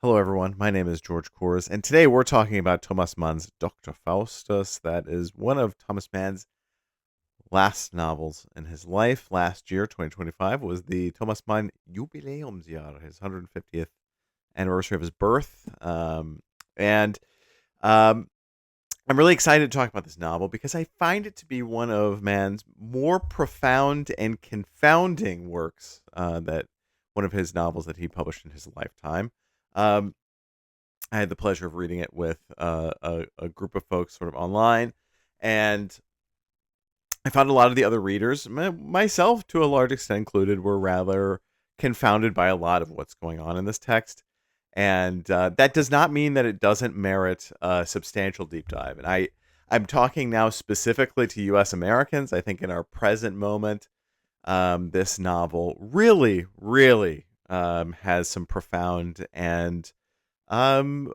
Hello, everyone. My name is George Kors, and today we're talking about Thomas Mann's Doktor Faustus. That is one of Thomas Mann's last novels in his life. Last year, 2025, was the Thomas Mann Jubiläumsjahr, his 150th anniversary of his birth. And um, I'm really excited to talk about this novel because I find it to be one of Mann's more profound and confounding works. That one of his novels that he published in his lifetime. Um, I had the pleasure of reading it with a group of folks sort of online, and I found a lot of the other readers, myself to a large extent included, were rather confounded by a lot of what's going on in this text. And that does not mean that it doesn't merit a substantial deep dive. And I'm talking now specifically to U.S. Americans. I think in our present moment, this novel really has some profound and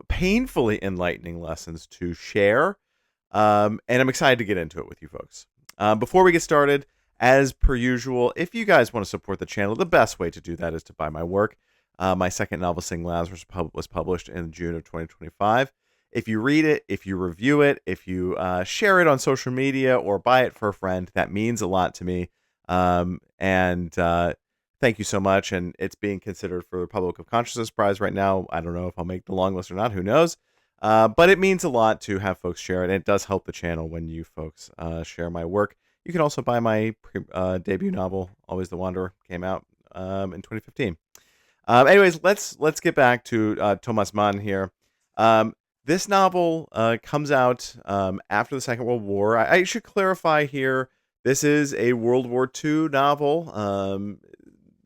painfully enlightening lessons to share. And I'm excited to get into it with you folks. Before we get started, as per usual, if you guys want to support the channel, the best way to do that is to buy my work. My second novel, Sing Lazarus, was published in June of 2025. If you read it, if you review it, if you share it on social media or buy it for a friend, that means a lot to me. And thank you so much. And it's being considered for the Public of Consciousness Prize right now. I don't know if I'll make the long list or not. Who knows? But it means a lot to have folks share it, and it does help the channel when you folks share my work. You can also buy my debut novel, Always the Wanderer, came out in 2015. Anyways, let's get back to Thomas Mann here. This novel comes out after the Second World War. I should clarify here, this is a World War II novel,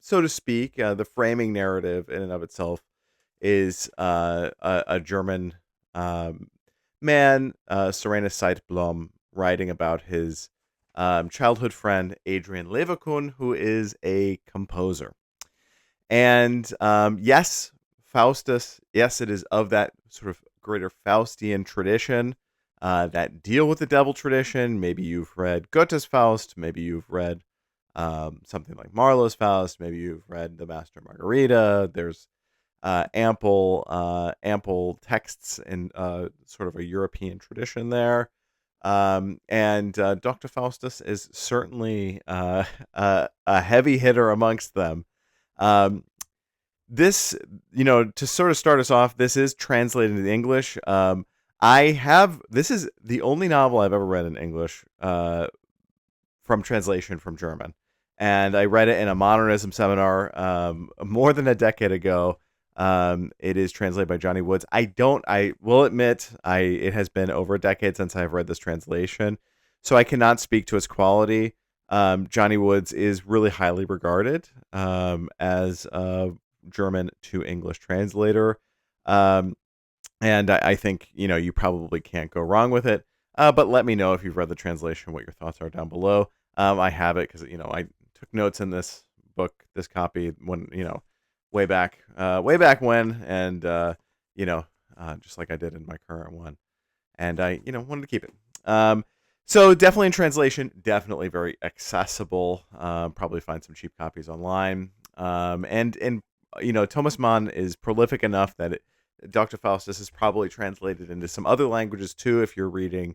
so to speak. The framing narrative in and of itself is a German man, Serenus Seidblom, writing about his childhood friend Adrian Leverkühn, who is a composer. And yes, Faustus, yes, it is of that sort of greater Faustian tradition, that deal with the devil tradition. Maybe you've read Goethe's Faust, maybe you've read something like Marlowe's Faust, maybe you've read The Master and Margarita. There's ample texts in sort of a European tradition there. And Dr. Faustus is certainly a heavy hitter amongst them. This, to sort of start us off, this is translated into English. This is the only novel I've ever read in English from translation from German. And I read it in a modernism seminar more than a decade ago. It is translated by Johnny Woods. I will admit, it has been over a decade since I've read this translation, so I cannot speak to its quality. Johnny Woods is really highly regarded as a German to English translator. And I think, you probably can't go wrong with it. But let me know if you've read the translation, what your thoughts are down below. I have it because, I took notes in this book, this copy, when, way back when, and just like I did in my current one, and I wanted to keep it. So definitely in translation, definitely very accessible. Probably find some cheap copies online. And Thomas Mann is prolific enough that Dr. Faustus is probably translated into some other languages too. If you're reading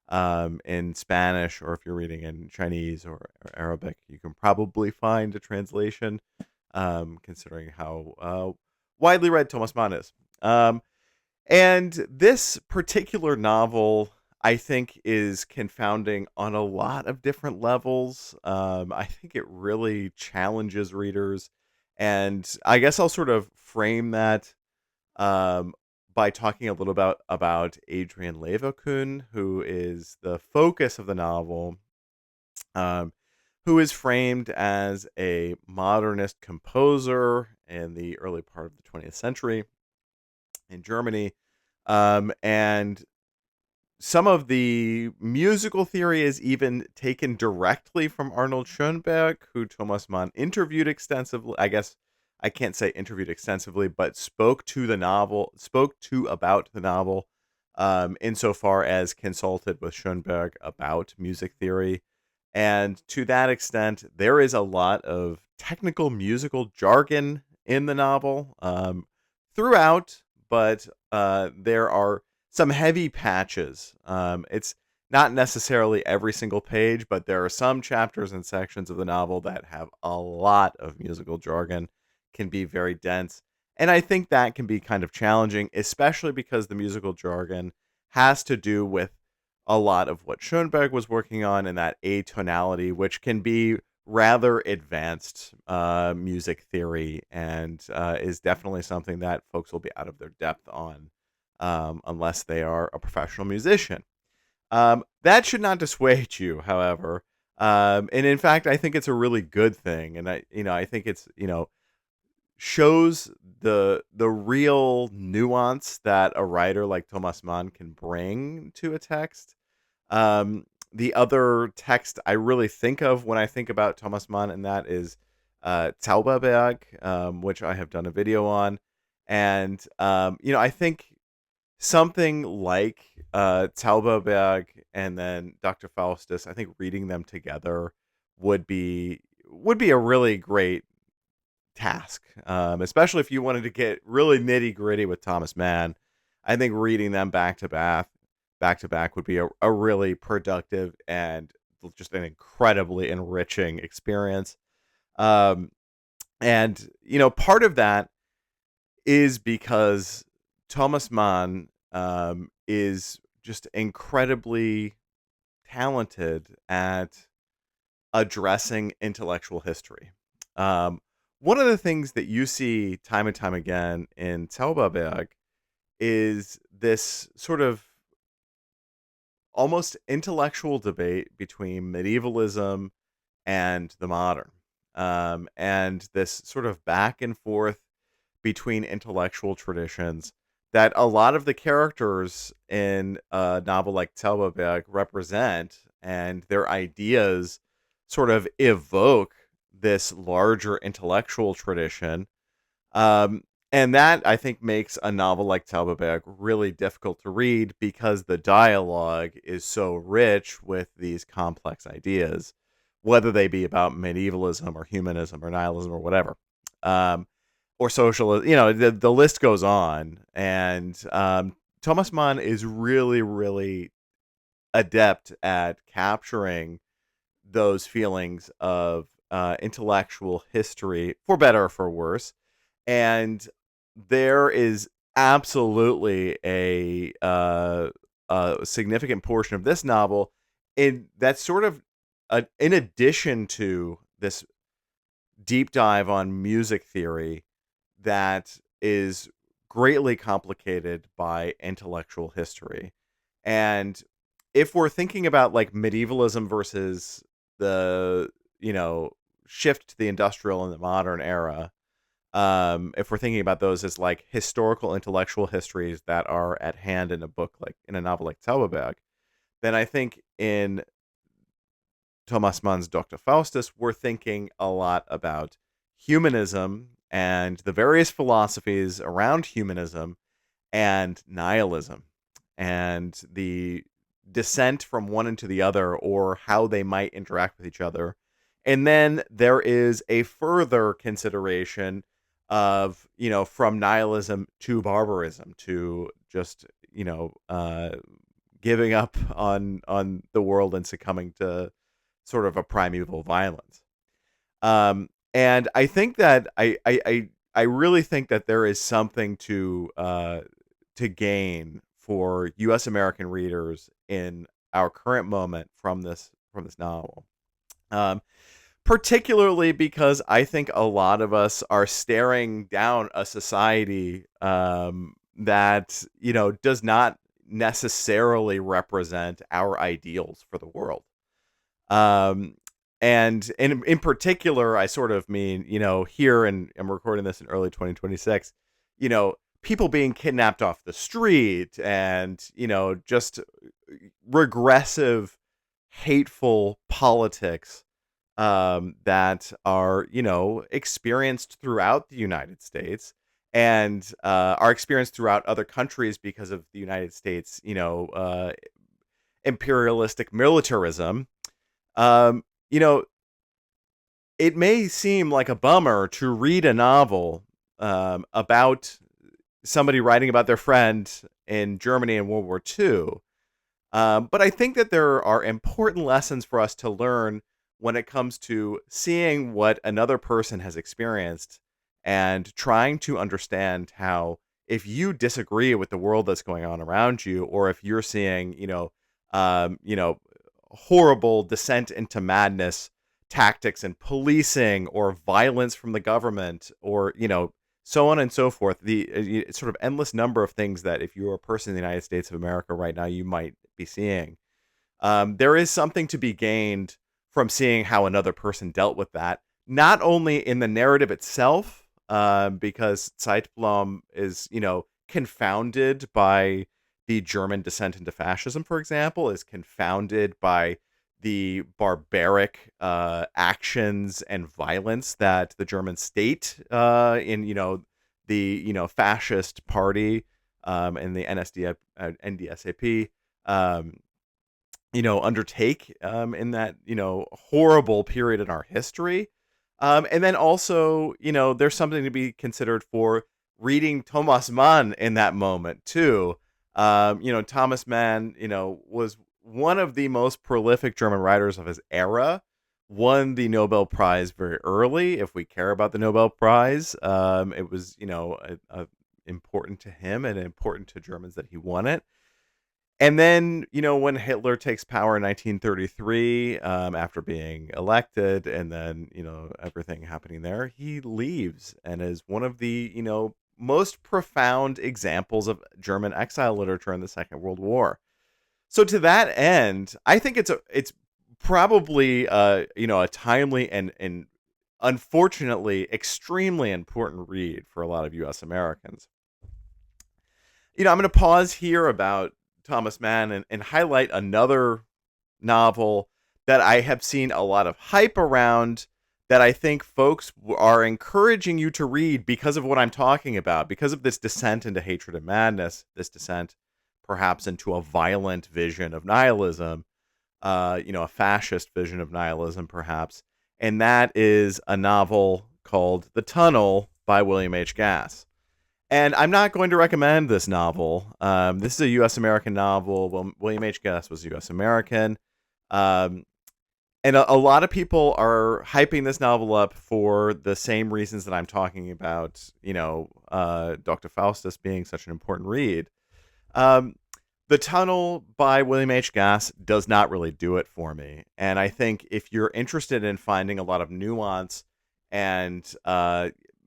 in Spanish, or if you're reading in Chinese or Arabic, you can probably find a translation. Considering how widely read Thomas Mann is. And this particular novel, I think, is confounding on a lot of different levels. I think it really challenges readers. And I guess I'll sort of frame that by talking a little about Adrian Leverkühn, who is the focus of the novel. Who is framed as a modernist composer in the early part of the 20th century in Germany. And some of the musical theory is even taken directly from Arnold Schoenberg, who Thomas Mann interviewed extensively. I guess I can't say interviewed extensively, but spoke to about the novel, insofar as consulted with Schoenberg about music theory. And to that extent, there is a lot of technical musical jargon in the novel throughout, but there are some heavy patches. It's not necessarily every single page, but there are some chapters and sections of the novel that have a lot of musical jargon, can be very dense. And I think that can be kind of challenging, especially because the musical jargon has to do with a lot of what Schoenberg was working on and that atonality, which can be rather advanced music theory and is definitely something that folks will be out of their depth on unless they are a professional musician. That should not dissuade you, however. And in fact, I think it's a really good thing. And I think it's, shows the real nuance that a writer like Thomas Mann can bring to a text. The other text I really think of when I think about Thomas Mann, and that is Zauberberg, which I have done a video on. And, I think something like Zauberberg and then Dr. Faustus, I think reading them together would be a really great task, especially if you wanted to get really nitty gritty with Thomas Mann. I think reading them back to back would be a really productive and just an incredibly enriching experience. Um, and part of that is because Thomas Mann is just incredibly talented at addressing intellectual history. Um, One of the things that you see time and time again in Zauberberg is this sort of almost intellectual debate between medievalism and the modern, and this sort of back and forth between intellectual traditions that a lot of the characters in a novel like Zauberberg represent, and their ideas sort of evoke this larger intellectual tradition. Um, and that, I think, makes a novel like Zauberberg really difficult to read because the dialogue is so rich with these complex ideas, whether they be about medievalism or humanism or nihilism or whatever. Or socialism, the list goes on. And Thomas Mann is really, really adept at capturing those feelings of intellectual history, for better or for worse. And there is absolutely a significant portion of this novel in that's sort of in addition to this deep dive on music theory that is greatly complicated by intellectual history. And if we're thinking about like medievalism versus the, shift to the industrial and the modern era, if we're thinking about those as like historical intellectual histories that are at hand in a book like in a novel like Zauberberg, then I think in Thomas Mann's Dr. Faustus, we're thinking a lot about humanism and the various philosophies around humanism and nihilism and the descent from one into the other or how they might interact with each other. And then there is a further consideration of, from nihilism to barbarism to just, giving up on the world and succumbing to sort of a primeval violence. And I think that I really think that there is something to gain for U.S. American readers in our current moment from this novel. Um, Particularly because I think a lot of us are staring down a society that does not necessarily represent our ideals for the world. Um, and in particular, I sort of mean, here, and I'm recording this in early 2026, people being kidnapped off the street and, just regressive, hateful politics that are, experienced throughout the United States and are experienced throughout other countries because of the United States, imperialistic militarism. um, you know, it may seem like a bummer to read a novel about somebody writing about their friend in Germany in World War II. But I think that there are important lessons for us to learn when it comes to seeing what another person has experienced and trying to understand how, if you disagree with the world that's going on around you, or if you're seeing, horrible descent into madness tactics and policing or violence from the government, or so on and so forth, the sort of endless number of things that, if you're a person in the United States of America right now, you might be seeing. There is something to be gained from seeing how another person dealt with that, not only in the narrative itself, because Zeitblom is, confounded by the German descent into fascism, for example, is confounded by the barbaric actions and violence that the German state in the fascist party and the NDSAP undertake in that, horrible period in our history. And then also, there's something to be considered for reading Thomas Mann in that moment too. Thomas Mann, was one of the most prolific German writers of his era, won the Nobel Prize very early. If we care about the Nobel Prize, it was, important to him and important to Germans that he won it. And then, when Hitler takes power in 1933, after being elected, and then, everything happening there, he leaves and is one of the, most profound examples of German exile literature in the Second World War. So to that end, I think it's probably, a timely and unfortunately extremely important read for a lot of U.S. Americans. I'm going to pause here about Thomas Mann and highlight another novel that I have seen a lot of hype around, that I think folks are encouraging you to read because of what I'm talking about, because of this descent into hatred and madness, this descent perhaps into a violent vision of nihilism, a fascist vision of nihilism perhaps. And that is a novel called The Tunnel by William H. Gass. And I'm not going to recommend this novel. This is a U.S. American novel. Well, William H. Gass was U.S. American. And a lot of people are hyping this novel up for the same reasons that I'm talking about, Dr. Faustus being such an important read. The Tunnel by William H. Gass does not really do it for me. And I think if you're interested in finding a lot of nuance and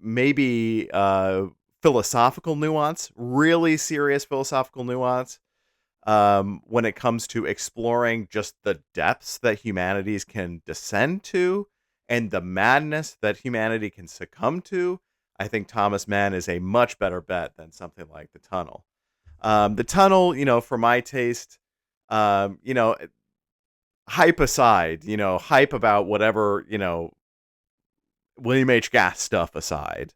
maybe philosophical nuance, really serious philosophical nuance, when it comes to exploring just the depths that humanities can descend to and the madness that humanity can succumb to, I think Thomas Mann is a much better bet than something like The Tunnel. The Tunnel, for my taste, hype aside, hype about whatever, William H. Gass stuff aside,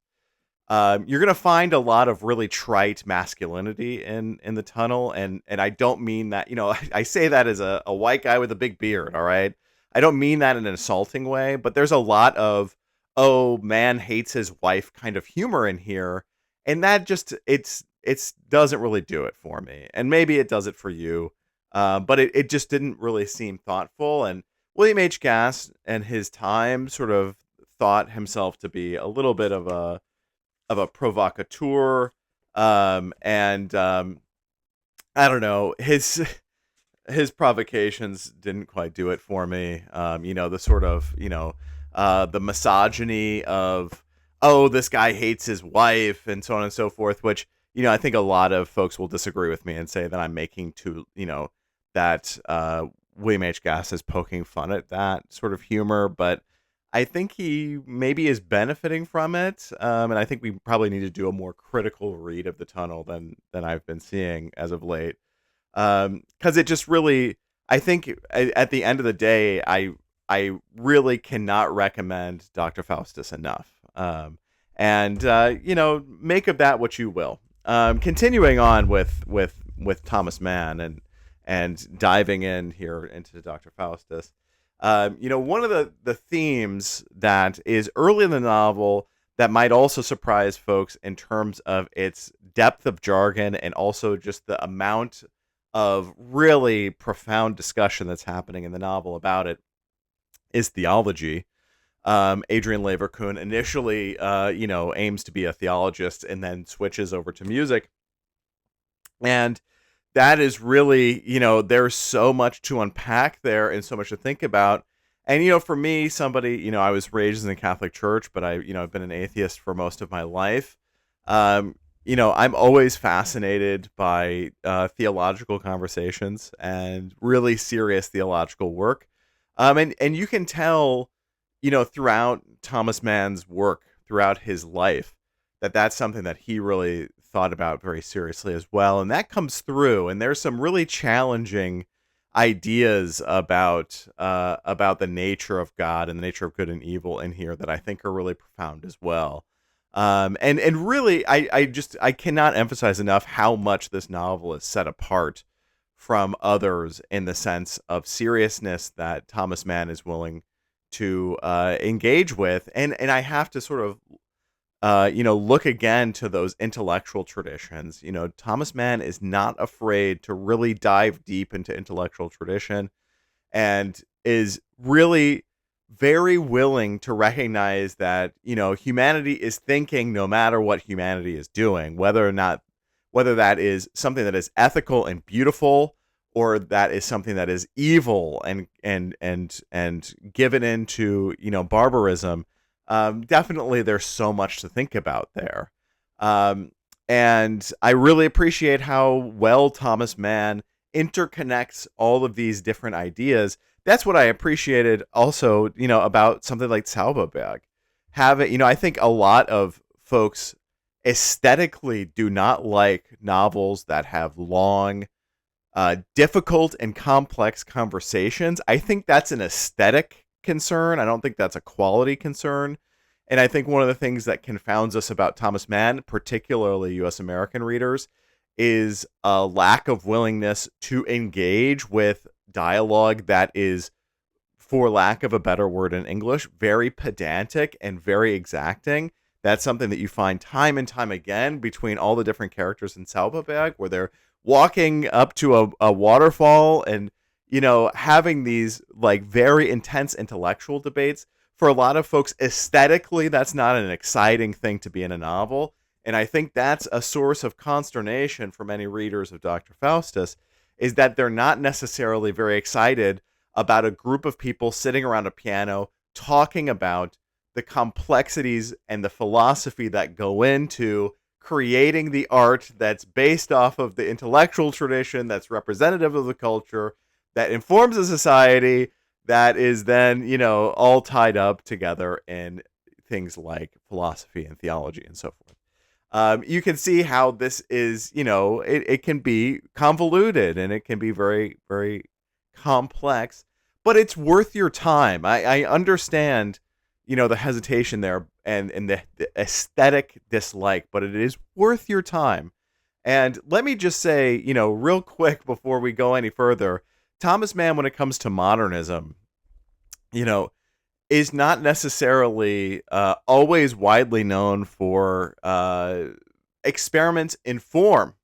you're gonna find a lot of really trite masculinity in The Tunnel, and I don't mean that, I say that as a white guy with a big beard, all right? I don't mean that in an insulting way, but there's a lot of, oh, man hates his wife kind of humor in here, and that just it's doesn't really do it for me. And maybe it does it for you, but it just didn't really seem thoughtful. And William H. Gass and his time sort of thought himself to be a little bit of a provocateur, and I don't know, his provocations didn't quite do it for me. The sort of the misogyny of, oh, this guy hates his wife and so on and so forth, which I think a lot of folks will disagree with me and say that I'm making that William H. Gass is poking fun at that sort of humor, but I think he maybe is benefiting from it, and I think we probably need to do a more critical read of The Tunnel than I've been seeing as of late, because it just really, I think at the end of the day, I really cannot recommend Dr. Faustus enough, and make of that what you will. Continuing on with Thomas Mann and diving in here into Dr. Faustus. One of the themes that is early in the novel, that might also surprise folks in terms of its depth of jargon and also just the amount of really profound discussion that's happening in the novel about it is theology. Adrian Leverkuhn initially, aims to be a theologist and then switches over to music. And that is really, there's so much to unpack there and so much to think about. And, for me, somebody, I was raised in the Catholic Church, but I've been an atheist for most of my life. I'm always fascinated by theological conversations and really serious theological work. And you can tell, throughout Thomas Mann's work, throughout his life, that that's something that he really thought about very seriously as well. And that comes through. And there's some really challenging ideas about the nature of God and the nature of good and evil in here that I think are really profound as well. And really, I cannot emphasize enough how much this novel is set apart from others in the sense of seriousness that Thomas Mann is willing to engage with. And I have to sort of look again to those intellectual traditions. Thomas Mann is not afraid to really dive deep into intellectual tradition and is really very willing to recognize that, humanity is thinking no matter what humanity is doing, whether that is something that is ethical and beautiful or that is something that is evil and given into, barbarism. Definitely there's so much to think about there. And I really appreciate how well Thomas Mann interconnects all of these different ideas. That's what I appreciated also, about something like Zauberberg. I think a lot of folks aesthetically do not like novels that have long, difficult and complex conversations. I think that's an aesthetic concern. I don't think that's a quality concern. And I think one of the things that confounds us about Thomas Mann, particularly U.S. American readers, is a lack of willingness to engage with dialogue that is, for lack of a better word in English, very pedantic and very exacting. That's something that you find time and time again between all the different characters in Zauberberg, where they're walking up to a waterfall and, having these like very intense intellectual debates. For a lot of folks, aesthetically, that's not an exciting thing to be in a novel. And I think that's a source of consternation for many readers of Dr. Faustus, is that they're not necessarily very excited about a group of people sitting around a piano talking about the complexities and the philosophy that go into creating the art that's based off of the intellectual tradition that's representative of the culture, that informs a society, that is then, all tied up together in things like philosophy and theology and so forth. You can see how this is, it can be convoluted and it can be very, very complex, but it's worth your time. I understand, the hesitation there and the aesthetic dislike, but it is worth your time. And let me just say, real quick before we go any further, Thomas Mann, when it comes to modernism, is not necessarily always widely known for experiments in form.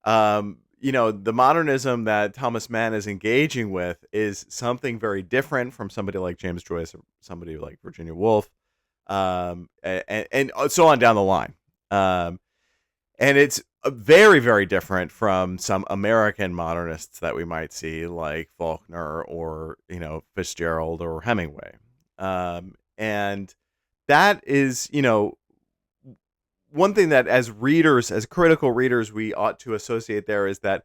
The modernism that Thomas Mann is engaging with is something very different from somebody like James Joyce or somebody like Virginia Woolf, and so on down the line. And it's very, very different from some American modernists that we might see, like Faulkner or, Fitzgerald or Hemingway. And that is, one thing that as readers, as critical readers, we ought to associate there is that,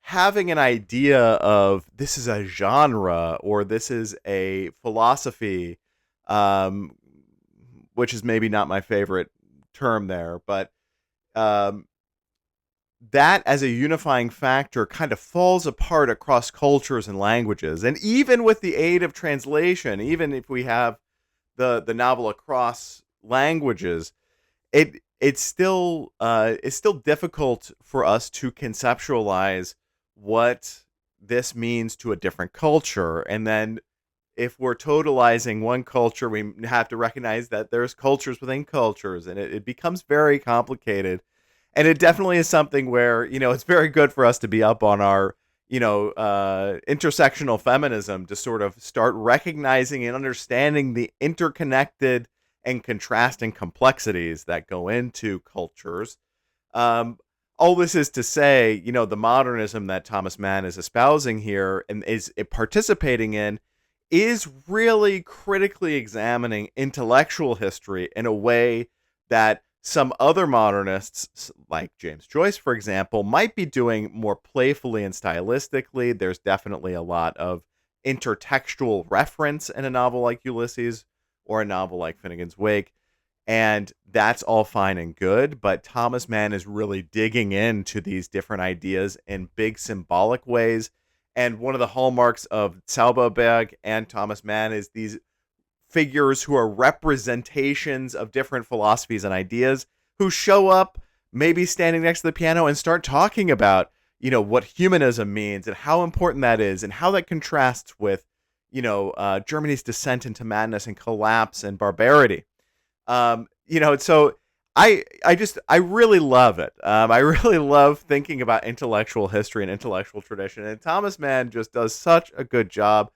having an idea of this is a genre or this is a philosophy, which is maybe not my favorite term there, but that as a unifying factor kind of falls apart across cultures and languages. And even with the aid of translation, even if we have the novel across languages, it's still difficult for us to conceptualize what this means to a different culture. And then if we're totalizing one culture, we have to recognize that there's cultures within cultures, and it becomes very complicated. And it definitely is something where, it's very good for us to be up on our, intersectional feminism, to sort of start recognizing and understanding the interconnected and contrasting complexities that go into cultures. Um, all this is to say, the modernism that Thomas Mann is espousing here and is participating in is really critically examining intellectual history in a way that some other modernists, like James Joyce, for example, might be doing more playfully and stylistically. There's definitely a lot of intertextual reference in a novel like Ulysses or a novel like Finnegan's Wake. And that's all fine and good, but Thomas Mann is really digging into these different ideas in big symbolic ways. And one of the hallmarks of Zauberberg and Thomas Mann is these figures who are representations of different philosophies and ideas, who show up maybe standing next to the piano and start talking about, what humanism means and how important that is and how that contrasts with, Germany's descent into madness and collapse and barbarity. So I really love it. I really love thinking about intellectual history and intellectual tradition, and Thomas Mann just does such a good job.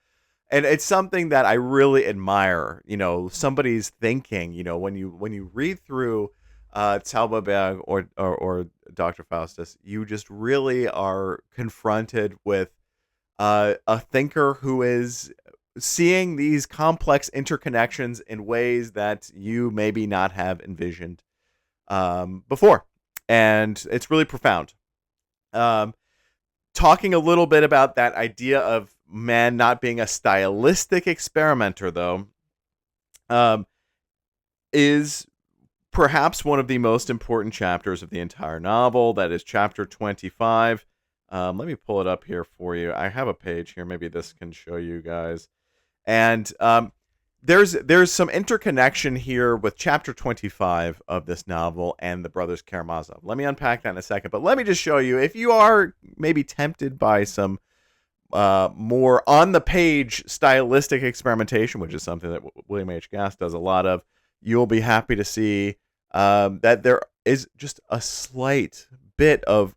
And it's something that I really admire, somebody's thinking, when you read through Zauberberg or Dr. Faustus, you just really are confronted with a thinker who is seeing these complex interconnections in ways that you maybe not have envisioned before. And it's really profound. Talking a little bit about that idea of Mann not being a stylistic experimenter, though, is perhaps one of the most important chapters of the entire novel. That is chapter 25. Let me pull it up here for you. I have a page here. Maybe this can show you guys. And there's some interconnection here with chapter 25 of this novel and the brothers Karamazov. Let me unpack that in a second, but let me just show you, if you are maybe tempted by some more on-the-page stylistic experimentation, which is something that William H. Gass does a lot of, you'll be happy to see that there is just a slight bit of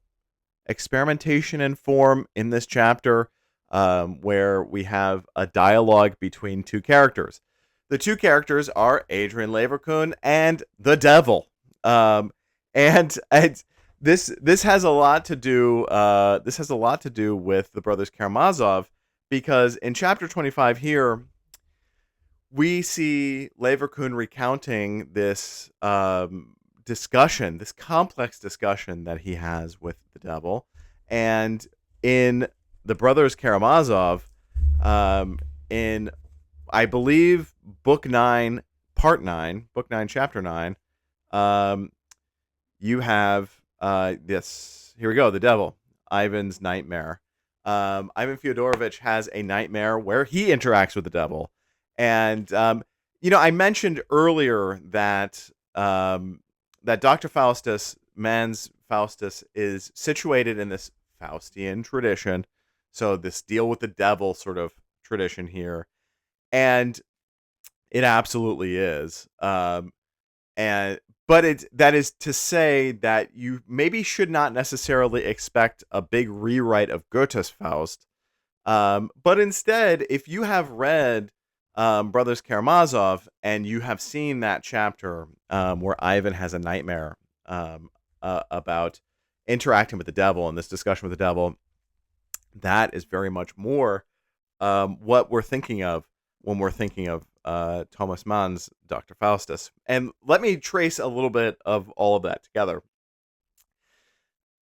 experimentation in form in this chapter, where we have a dialogue between two characters. The two characters are Adrian Leverkühn and the Devil, and this has a lot to do. This has a lot to do with the brothers Karamazov, because in chapter 25 here, we see Leverkühn recounting this discussion, this complex discussion that he has with the Devil, and in the brothers Karamazov, in, I believe, book 9, part 9, book 9, chapter 9, you have this. Here we go. The Devil, Ivan's nightmare. Ivan Fyodorovich has a nightmare where he interacts with the Devil, and I mentioned earlier that that Dr. Faustus, Mann's Faustus, is situated in this Faustian tradition. So this deal with the devil sort of tradition here, and it absolutely is. But that is to say that you maybe should not necessarily expect a big rewrite of Goethe's Faust. But instead, if you have read Brothers Karamazov and you have seen that chapter where Ivan has a nightmare about interacting with the devil and this discussion with the devil, that is very much more what we're thinking of when we're thinking of Thomas Mann's Dr. Faustus. And let me trace a little bit of all of that together.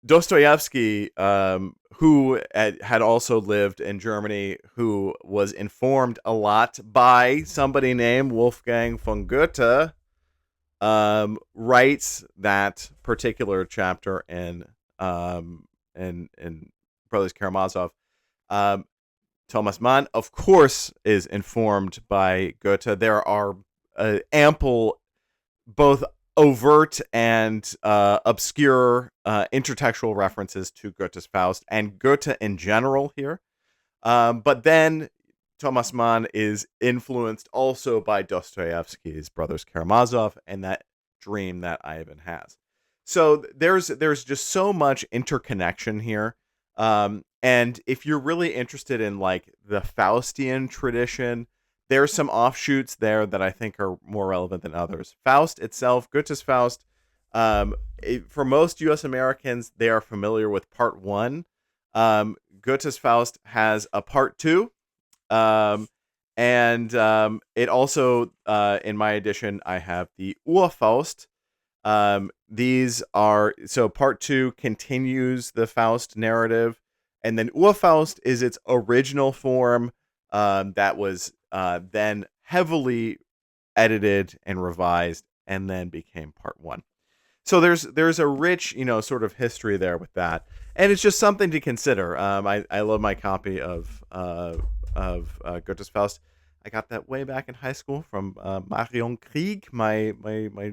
Dostoevsky, who had also lived in Germany, who was informed a lot by somebody named Wolfgang von Goethe, writes that particular chapter in Brothers Karamazov. Thomas Mann, of course, is informed by Goethe. There are ample, both overt and obscure intertextual references to Goethe's Faust and Goethe in general here. But then Thomas Mann is influenced also by Dostoevsky's Brothers Karamazov and that dream that Ivan has. So there's just so much interconnection here. And if you're really interested in like the Faustian tradition, there's some offshoots there that I think are more relevant than others. Faust itself, Goethe's Faust, for most U.S. Americans, they are familiar with Part 1. Goethe's Faust has a Part 2. And it also, in my edition, I have the Urfaust. These are, so Part 2 continues the Faust narrative, and then Urfaust is its original form, that was then heavily edited and revised and then became Part 1. So there's a rich, sort of history there with that, and it's just something to consider. I love my copy of Goethe's Faust. I got that way back in high school from Marion Krieg, my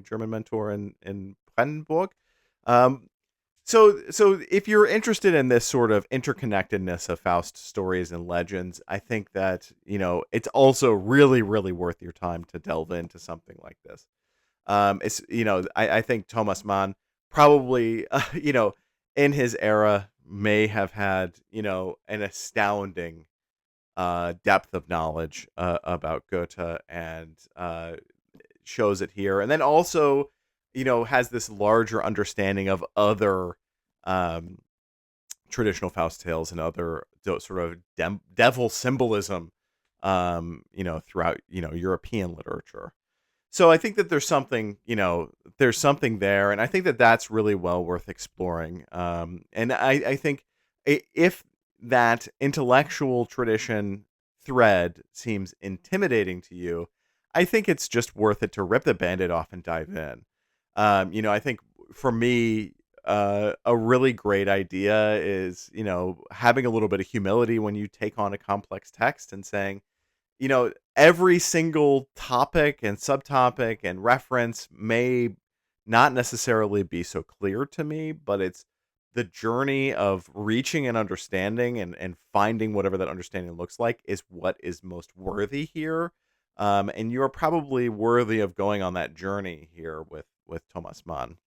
German mentor in Brandenburg. Um, so if you're interested in this sort of interconnectedness of Faust stories and legends, I think that it's also really really worth your time to delve into something like this. It's I think Thomas Mann probably in his era may have had an astounding depth of knowledge about Goethe, and shows it here, and then also has this larger understanding of other um, traditional Faust tales and other sort of devil symbolism throughout European literature. So I think that there's something there, and I think that that's really well worth exploring. And I think if that intellectual tradition thread seems intimidating to you, I think it's just worth it to rip the Band-Aid off and dive in. I think for me, a really great idea is, having a little bit of humility when you take on a complex text and saying, every single topic and subtopic and reference may not necessarily be so clear to me, but it's the journey of reaching an understanding and finding whatever that understanding looks like is what is most worthy here. And you're probably worthy of going on that journey here with Thomas Mann.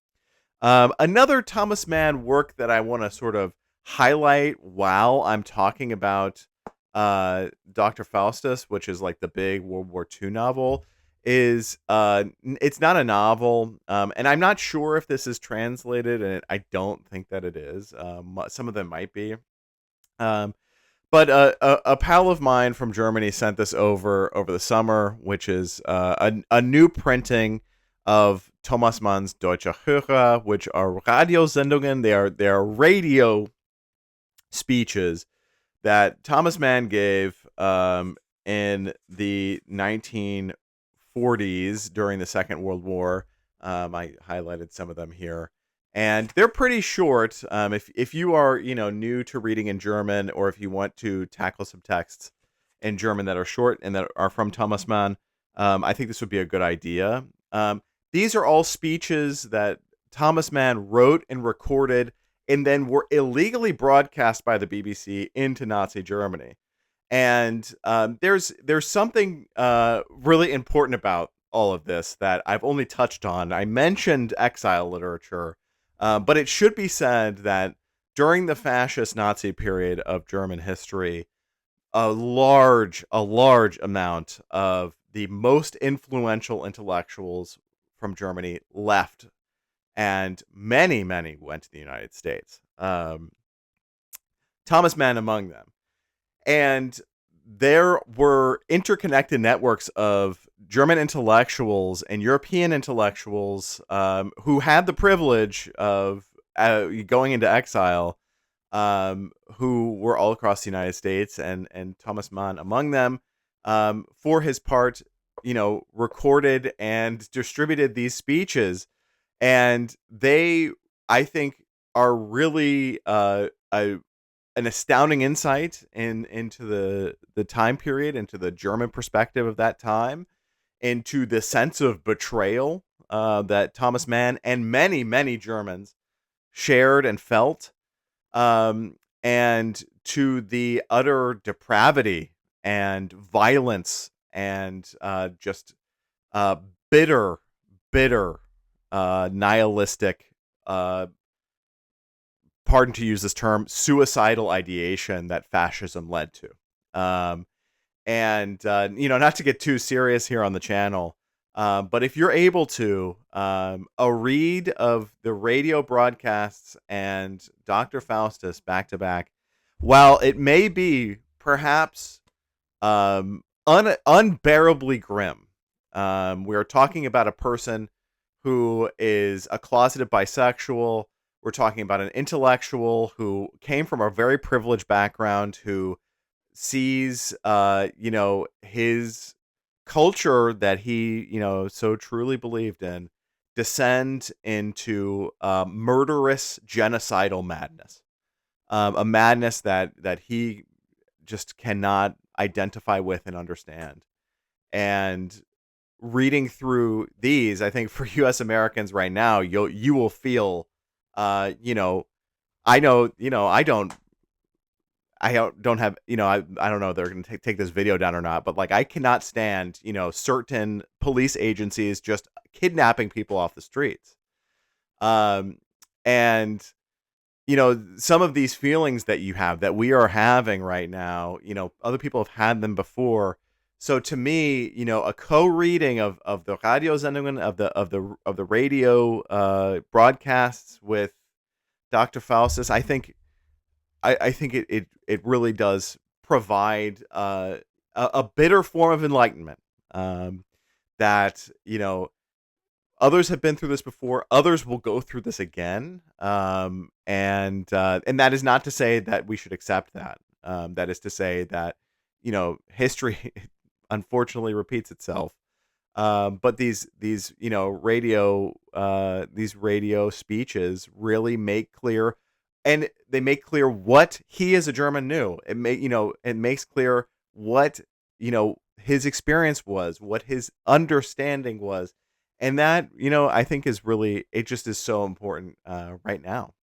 Another Thomas Mann work that I want to sort of highlight while I'm talking about Doktor Faustus, which is like the big World War II novel, is it's not a novel, and I'm not sure if this is translated, and I don't think that it is. Some of them might be. Um, but a pal of mine from Germany sent this over the summer, which is a new printing of Thomas Mann's Deutsche Hörer, which are Radiosendungen. They are radio speeches that Thomas Mann gave in the 1940s during the Second World War. I highlighted some of them here, and they're pretty short. If you are new to reading in German, or if you want to tackle some texts in German that are short and that are from Thomas Mann, I think this would be a good idea. These are all speeches that Thomas Mann wrote and recorded and then were illegally broadcast by the BBC into Nazi Germany. And there's something really important about all of this that I've only touched on. I mentioned exile literature, but it should be said that during the fascist Nazi period of German history, a large amount of the most influential intellectuals from Germany left, and many went to the United States. Thomas Mann among them. And there were interconnected networks of German intellectuals and European intellectuals who had the privilege of going into exile, who were all across the United States, and Thomas Mann among them, for his part, recorded and distributed these speeches. And they, I think, are really an astounding insight into the time period, into the German perspective of that time, into the sense of betrayal that Thomas Mann and many Germans shared and felt, and to the utter depravity and violence and just uh, bitter, bitter, nihilistic, uh, pardon to use this term, suicidal ideation that fascism led to. Um, and not to get too serious here on the channel, but if you're able to, a read of the radio broadcasts and Dr. Faustus back to back, while it may be perhaps unbearably grim, we are talking about a person who is a closeted bisexual. We're talking about an intellectual who came from a very privileged background, who sees his culture that he so truly believed in descend into murderous genocidal madness, a madness that he just cannot identify with and understand. And reading through these, I think for US Americans right now, you will feel I know, I don't have, I don't know if they're going to take this video down or not, but like I cannot stand, certain police agencies just kidnapping people off the streets. Um, and some of these feelings that you have, that we are having right now, other people have had them before. So to me, a co-reading of the radio Sendungen, of the radio broadcasts with Dr. Faustus, I think it really does provide a bitter form of enlightenment, that others have been through this before, others will go through this again, and that is not to say that we should accept that. That is to say that history unfortunately repeats itself. But these radio speeches really make clear, and they make clear what he as a German knew. It makes clear what his experience was, what his understanding was, and that I think is really, it just is so important right now.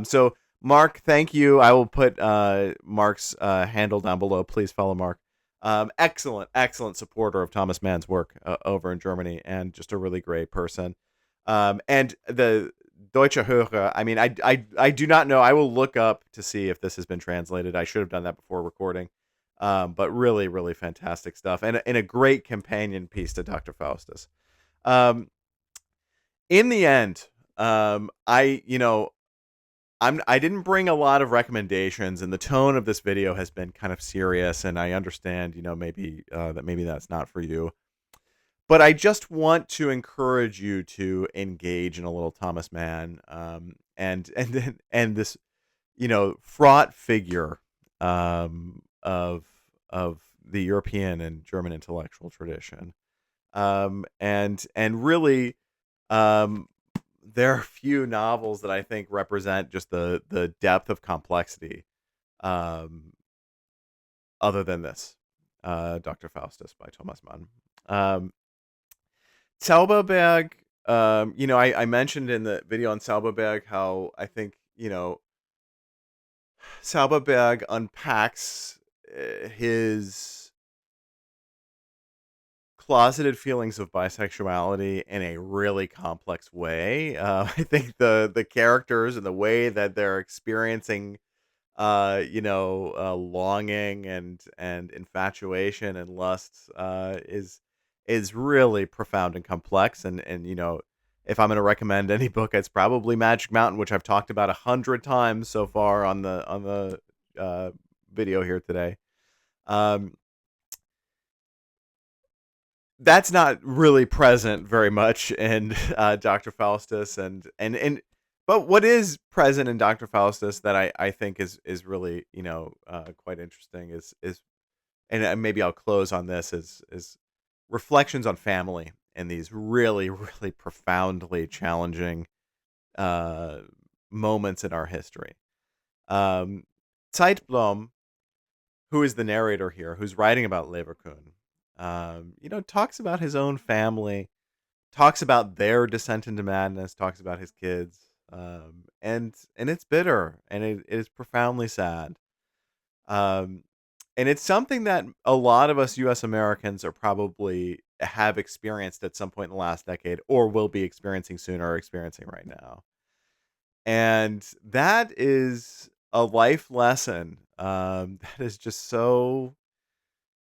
So Mark, thank you. I will put Mark's handle down below. Please follow Mark. Excellent supporter of Thomas Mann's work over in Germany, and just a really great person. And the Deutsche Hörer, I mean, I do not know. I will look up to see if this has been translated. I should have done that before recording. But really, really fantastic stuff, and a great companion piece to Dr. Faustus. Um, in the end, I didn't bring a lot of recommendations, and the tone of this video has been kind of serious, and I understand, maybe that's not for you. But I just want to encourage you to engage in a little Thomas Mann, and this, fraught figure of the European and German intellectual tradition, and really, um, there are few novels that I think represent just the depth of complexity, um, other than this, Dr. Faustus by Thomas Mann. Zauberberg, I mentioned in the video on Zauberberg how I think, Zauberberg unpacks his closeted feelings of bisexuality in a really complex way. I think the characters and the way that they're experiencing, longing and infatuation and lust, is really profound and complex. And if I'm going to recommend any book, it's probably Magic Mountain, which I've talked about 100 times so far on the video here today. That's not really present very much in Dr. Faustus, but what is present in Dr. Faustus that I think is really quite interesting is and maybe I'll close on this, is reflections on family and these really, really profoundly challenging moments in our history. Zeitblom, who is the narrator here, who's writing about Leverkusen, talks about his own family, talks about their descent into madness, talks about his kids, and it's bitter, and it is profoundly sad. And it's something that a lot of us U.S. Americans are probably have experienced at some point in the last decade, or will be experiencing soon, or experiencing right now. And that is a life lesson that is just so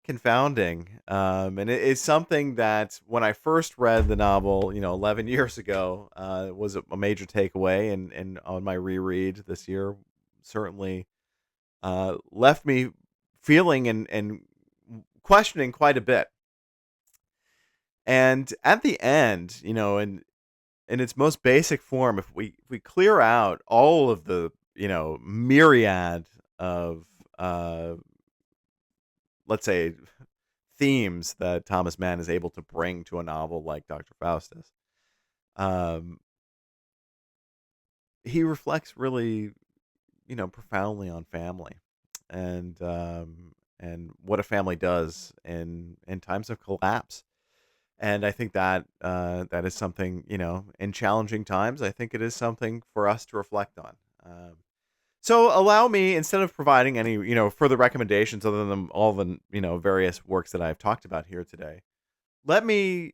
confounding. And it is something that when I first read the novel, 11 years ago, was a major takeaway. And on my reread this year, certainly left me feeling and questioning quite a bit. And at the end, in its most basic form, if we clear out all of the myriad of let's say themes that Thomas Mann is able to bring to a novel like Doktor Faustus, um, he reflects really profoundly on family, and what a family does in times of collapse. And I think that that is something, in challenging times, I think it is something for us to reflect on. So allow me, instead of providing any, further recommendations other than all the, various works that I've talked about here today, let me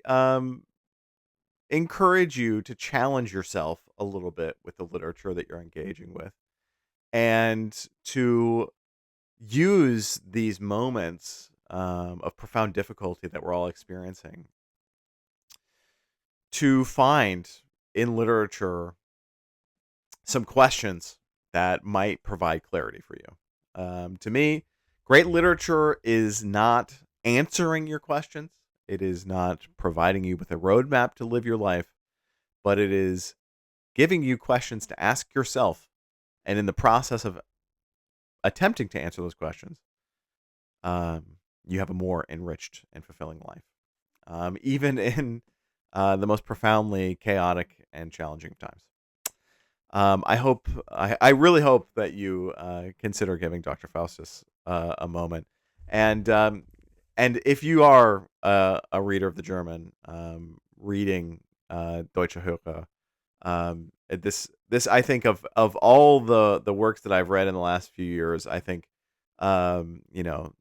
encourage you to challenge yourself a little bit with the literature that you're engaging with, and to use these moments of profound difficulty that we're all experiencing to find in literature some questions that might provide clarity for you. To me, great literature is not answering your questions. It is not providing you with a roadmap to live your life, but it is giving you questions to ask yourself. And in the process of attempting to answer those questions, you have a more enriched and fulfilling life, even in the most profoundly chaotic and challenging times. I really hope that you consider giving Dr. Faustus a moment, and if you are a reader of the German, reading Deutsche Höre, this I think of all the works that I've read in the last few years, I think, you know,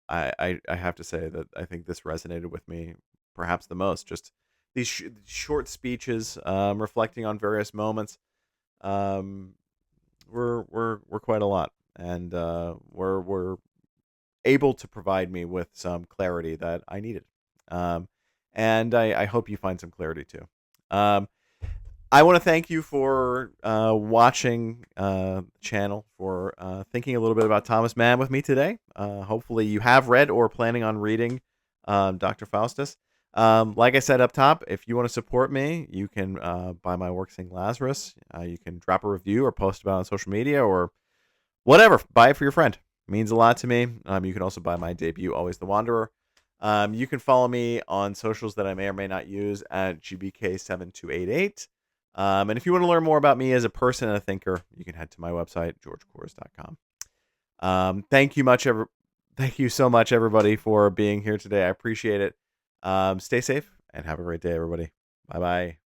I have to say that I think this resonated with me perhaps the most. Just these short speeches, reflecting on various moments, um, were quite a lot, and were able to provide me with some clarity that I needed. Um, and I hope you find some clarity too. Um, I want to thank you for watching the channel, for thinking a little bit about Thomas Mann with me today. Hopefully you have read or planning on reading Dr. Faustus. Like I said up top, if you want to support me, you can buy my work, Sing Lazarus. You can drop a review or post about it on social media or whatever. Buy it for your friend. It means a lot to me. You can also buy my debut, Always the Wanderer. You can follow me on socials that I may or may not use at gbk7288. And if you want to learn more about me as a person and a thinker, you can head to my website, georgekors.com. Thank you so much, everybody, for being here today. I appreciate it. Stay safe and have a great day, everybody. Bye-bye.